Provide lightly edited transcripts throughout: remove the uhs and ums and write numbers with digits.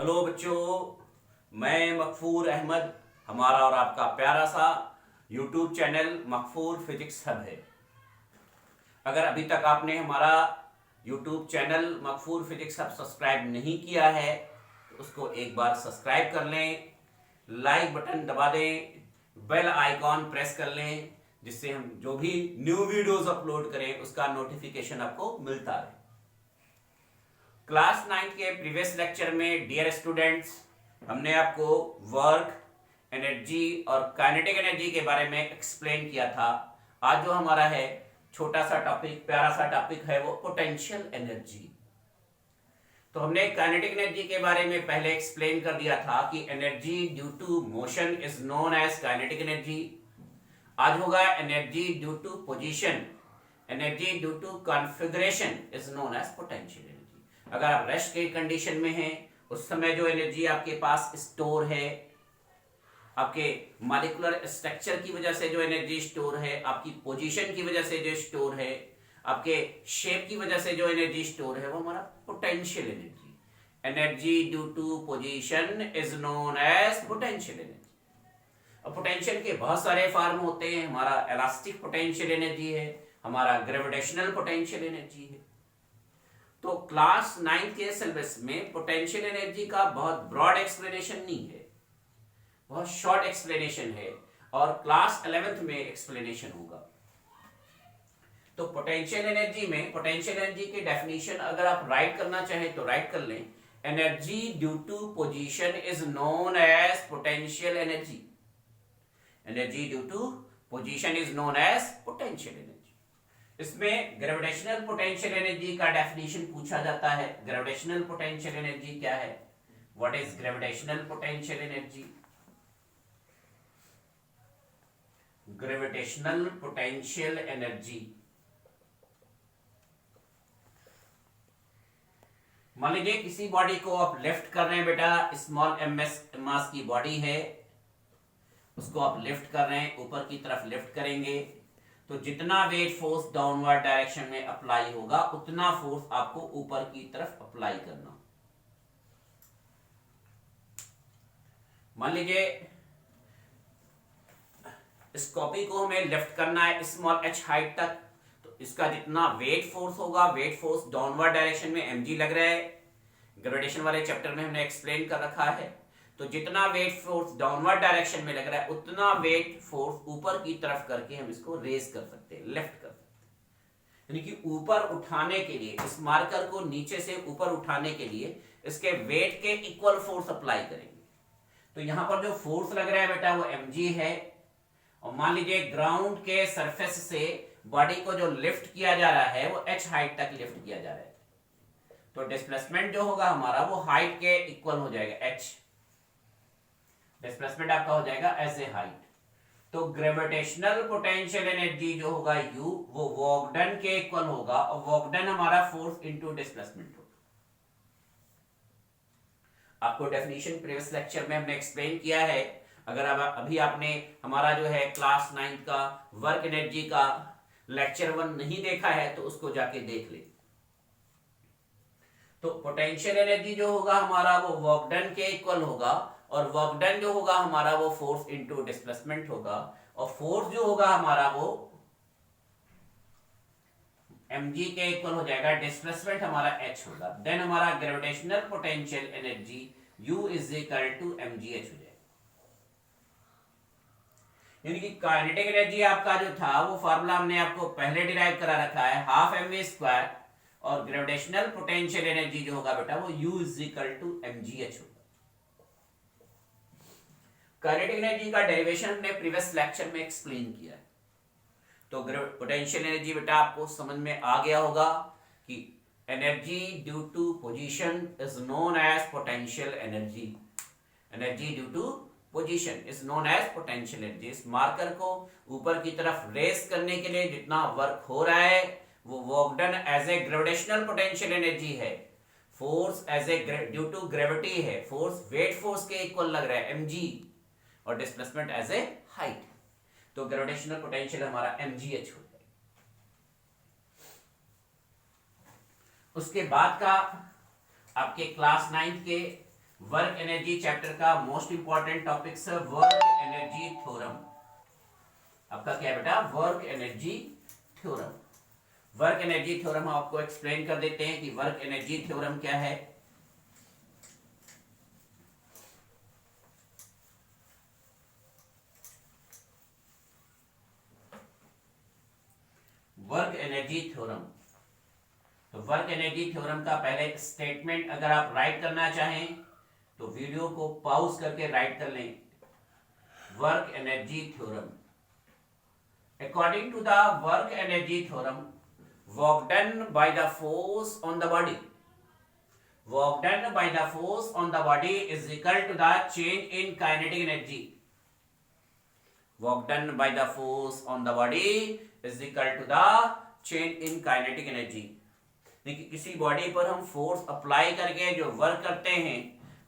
Hello बच्चों, मैं मकफूर अहमद। हमारा और आपका प्यारा सा यूट्यूब चैनल मकफूर फिजिक्स हब है। अगर अभी तक आपने हमारा यूट्यूब चैनल मकफूर फिजिक्स हब सब्सक्राइब नहीं किया है तो उसको एक बार सब्सक्राइब कर लें, लाइक बटन दबा दें, बेल आइकॉन प्रेस कर लें, जिससे हम जो भी न्यू वीडियोस अपलोड करें उसका नोटिफिकेशन आपको मिलता रहे। क्लास 9 के प्रीवियस लेक्चर में डियर स्टूडेंट्स, हमने आपको वर्क, एनर्जी और काइनेटिक एनर्जी के बारे में एक्सप्लेन किया था। आज जो हमारा है छोटा सा टॉपिक, प्यारा सा टॉपिक है वो पोटेंशियल एनर्जी। तो हमने काइनेटिक एनर्जी के बारे में पहले एक्सप्लेन कर दिया था कि energy due to motion is known as kinetic energy. आज होगा energy due to position, energy due to configuration is known as potential energy. अगर आप रेस्ट के कंडीशन में हैं उस समय जो एनर्जी आपके पास स्टोर है, आपके मॉलिक्यूलर स्ट्रक्चर की वजह से जो एनर्जी स्टोर है, आपकी पोजीशन की वजह से जो स्टोर है, आपके शेप की वजह से जो एनर्जी स्टोर है वो हमारा potential energy. Energy due to position is known as potential energy. अब पोटेंशियल के बहुत सारे फॉर्म होते हैं। हमारा इलास्टिक पोटेंशियल एनर्जी है, हमारा ग्रेविटेशनल पोटेंशियल एनर्जी है। तो क्लास 9 के सिलेबस में पोटेंशियल एनर्जी का बहुत ब्रॉड एक्सप्लेनेशन नहीं है, बहुत शॉर्ट एक्सप्लेनेशन है, और क्लास 11th में एक्सप्लेनेशन होगा। तो पोटेंशियल एनर्जी में पोटेंशियल एनर्जी की डेफिनेशन अगर आप राइट करना चाहें तो राइट कर लें। Energy due to position is known as potential energy. Energy due to position is known as potential energy. इसमें ग्रेविटेशनल पोटेंशियल एनर्जी का डेफिनेशन पूछा जाता है। ग्रेविटेशनल पोटेंशियल एनर्जी क्या है? What is gravitational potential energy? Gravitational potential energy, मान लीजिए किसी बॉडी को आप लिफ्ट कर रहे हैं, बेटा स्मॉल मास की बॉडी है, उसको आप लिफ्ट कर रहे हैं, ऊपर की तरफ लिफ्ट करेंगे तो जितना वेट फोर्स डाउनवर्ड डायरेक्शन में अप्लाई होगा उतना फोर्स आपको ऊपर की तरफ अप्लाई करना। मान लीजिए इस कॉपी को हमें लिफ्ट करना है स्मॉल h हाइट तक, तो इसका जितना वेट फोर्स होगा, वेट फोर्स डाउनवर्ड डायरेक्शन में mg लग रहा है। ग्रेविटेशन वाले चैप्टर में हमने एक्सप्लेन कर रखा है। तो जितना वेट फोर्स डाउनवर्ड डायरेक्शन में लग रहा है उतना वेट फोर्स ऊपर की तरफ करके हम इसको रेज कर सकते हैं, लिफ्ट कर सकते हैं। यानी कि ऊपर उठाने के लिए, इस मार्कर को नीचे से ऊपर उठाने के लिए इसके वेट के इक्वल फोर्स अप्लाई करेंगे। तो यहां पर जो फोर्स लग रहा है बेटा वो mg है, और मान लीजिए ग्राउंड के सरफेस से बॉडी को जो लिफ्ट किया जा रहा है वो h हाइट तक लिफ्ट किया जा रहा है। तो डिस्प्लेसमेंट जो होगा हमारा वो हाइट के इक्वल हो जाएगा, h डिस्प्लेसमेंट आपका हो जाएगा एज ए हाइट। तो ग्रेविटेशनल पोटेंशियल एनर्जी जो होगा U वो वर्क डन के इक्वल होगा, और वर्क डन हमारा फोर्स इनटू डिस्प्लेसमेंट होगा। आपको डेफिनेशन प्रीवियस लेक्चर में हमने एक्सप्लेन किया है। अगर अभी आपने हमारा जो है क्लास 9 का वर्क एनर्जी का लेक्चर 1 नहीं देखा है तो उसको जाके देख ले। तो पोटेंशियल एनर्जी जो होगा हमारा वो वर्क डन के इक्वल होगा, और वर्क डन जो होगा हमारा वो फोर्स इनटू डिस्प्लेसमेंट होगा, और फोर्स जो होगा हमारा वो mg के इक्वल हो जाएगा, डिस्प्लेसमेंट हमारा h होगा। देन हमारा gravitational potential energy u is equal to mgh हो जाएगा। यानी कि काइनेटिक एनर्जी आपका जो था वो फार्मूला हमने आपको पहले डिराइव करा रखा है, हाफ mv², और ग्रेविटेशनल पोटेंशियल एनर्जी जो होगा बेटा वो u is equal to mgh होगा। काइनेटिक एनर्जी का डेरिवेशन हमने प्रीवियस लेक्चर में एक्सप्लेन किया है। तो पोटेंशियल एनर्जी बेटा आपको समझ में आ गया होगा कि energy due to position is known as potential energy. Energy due to position is known as potential energy. इस मार्कर को ऊपर की तरफ रेस करने के लिए जितना वर्क हो रहा है वो work done as a gravitational potential energy है, force as a due to gravity है, फोर्स वेट फोर्स के इक्वल लग रहा है mg, और डिस्प्लेसमेंट एज ए हाइट। तो ग्रेविटेशनल पोटेंशियल हमारा mgh हो जाएगा। उसके बाद का आपके क्लास 9 के वर्क एनर्जी चैप्टर का मोस्ट इंपॉर्टेंट टॉपिक है वर्क एनर्जी थ्योरम। आपका क्या है बेटा? Work energy theorem. Work energy theorem आपको एक्सप्लेन कर देते हैं कि वर्क एनर्जी थ्योरम क्या है। वर्क एनर्जी थ्योरम, तो वर्क एनर्जी थ्योरम का पहले स्टेटमेंट अगर आप राइट करना चाहें तो वीडियो को पॉज करके राइट कर लें। Work energy theorem, according to the work energy theorem, work done by the force on the body, work done by the force on the body is equal to the change in kinetic energy. Work done by the force on the body is equal to the change in kinetic energy. देखिए किसी body पर हम force apply करके जो work करते हैं,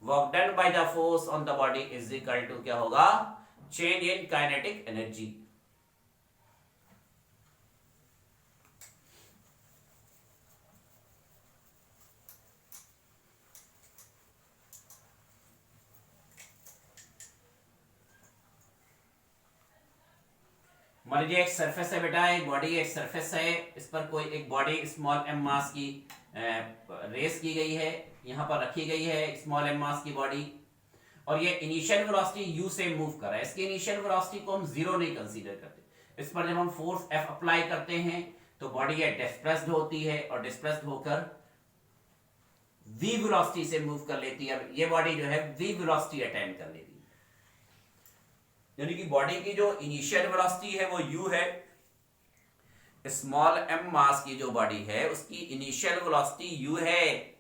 work done by the force on the body is equal to क्या होगा? Change in kinetic energy. मान लीजिए एक सरफेस है बेटा, एक बॉडी एक सरफेस है, इस पर कोई एक बॉडी स्मॉल एम मास की रेस की गई है, यहां पर रखी गई है स्मॉल एम मास की बॉडी, और ये इनिशियल वेलोसिटी u से मूव कर रहा है। इसकी इनिशियल वेलोसिटी को हम जीरो नहीं कंसीडर करते। इस पर जब हम फोर्स F अप्लाई करते हैं तो बॉडी ये डिस्प्लेस्ड होती है और डिस्प्लेस्ड होकर v वेलोसिटी से मूव कर लेती है। अब ये बॉडी जो है v वेलोसिटी अटेन कर लेती है, यानी कि बॉडी की जो इनिशियल वेलोसिटी है वो u है। स्मॉल m मास की जो बॉडी है उसकी इनिशियल वेलोसिटी u है।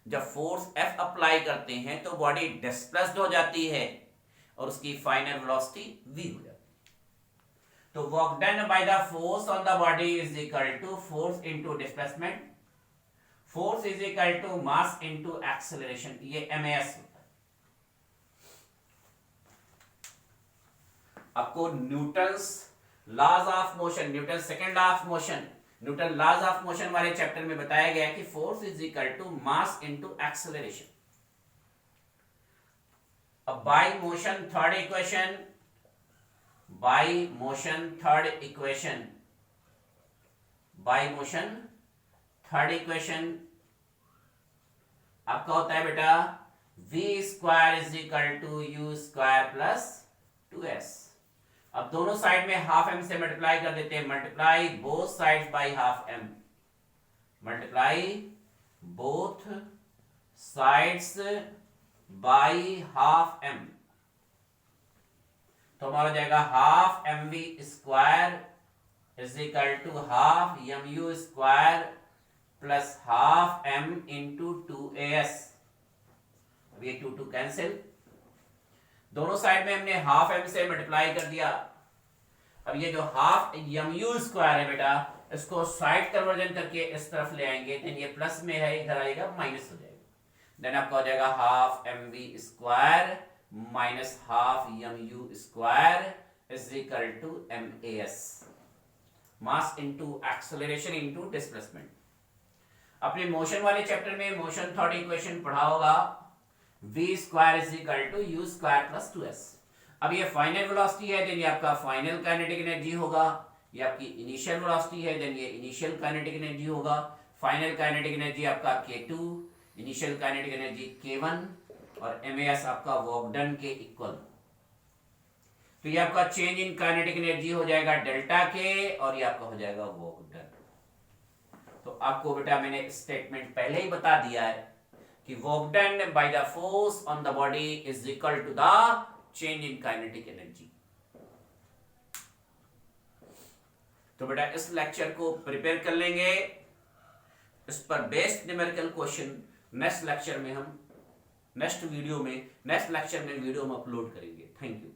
जब फोर्स F अप्लाई करते हैं तो बॉडी डिस्प्लेस्ड हो जाती है और उसकी फाइनल वेलोसिटी v हो जाती है। तो work done by the force on the body is equal to force into displacement, force is equal to mass into acceleration, ये MAS होता है। आपको Newton's laws of motion, Newton second law of motion, Newton laws of motion वाले chapter में बताया गया कि force is equal to mass into acceleration. अब by motion third equation, by motion third equation, by motion third equation आपका होता है बेटा v square is equal to u square plus 2s। अब दोनों साइड में हाफ m से multiply कर देते हैं, multiply both sides by half m, multiply both sides by half m, तो हमारा जाएगा half mv square is equal to half mu square plus half m into 2as। अब ये 2 कैंसिल, दोनों साइड में हमने हाफ m से मल्टीप्लाई कर दिया। अब ये जो हाफ mu स्क्वायर है बेटा, इसको साइड कन्वर्जन करके इस तरफ ले आएंगे, देन ये प्लस में है, इधर आएगा माइनस हो जाएगा। देन आपका हो जाएगा half mv square minus half mu square is equal to MAS, mass into acceleration into displacement. अपने मोशन वाले चैप्टर में मोशन थर्ड इक्वेशन पढ़ा होगा, v square is equal to u square plus 2s। अब ये फाइनल वेलोसिटी है, then ये आपका फाइनल काइनेटिक एनर्जी होगा। ये आपकी इनिशियल वेलोसिटी है, देन ये इनिशियल काइनेटिक एनर्जी होगा। फाइनल काइनेटिक एनर्जी आपका k2, initial kinetic energy k1 और MAS आपका वर्क डन के इक्वल। तो ये आपका चेंज इन काइनेटिक एनर्जी हो जाएगा डेल्टा k और ये आपका हो जाएगा वर्क डन। तो आपको बेटा मैंने स्टेटमेंट पहले ही बता दिया है कि work done by the force on the body is equal to the change in kinetic energy. तो बेटा इस लेक्चर को प्रिपेयर कर लेंगे, इस पर based numerical question next lecture में हम नेक्स्ट लेक्चर में वीडियो हम अपलोड करेंगे। Thank you.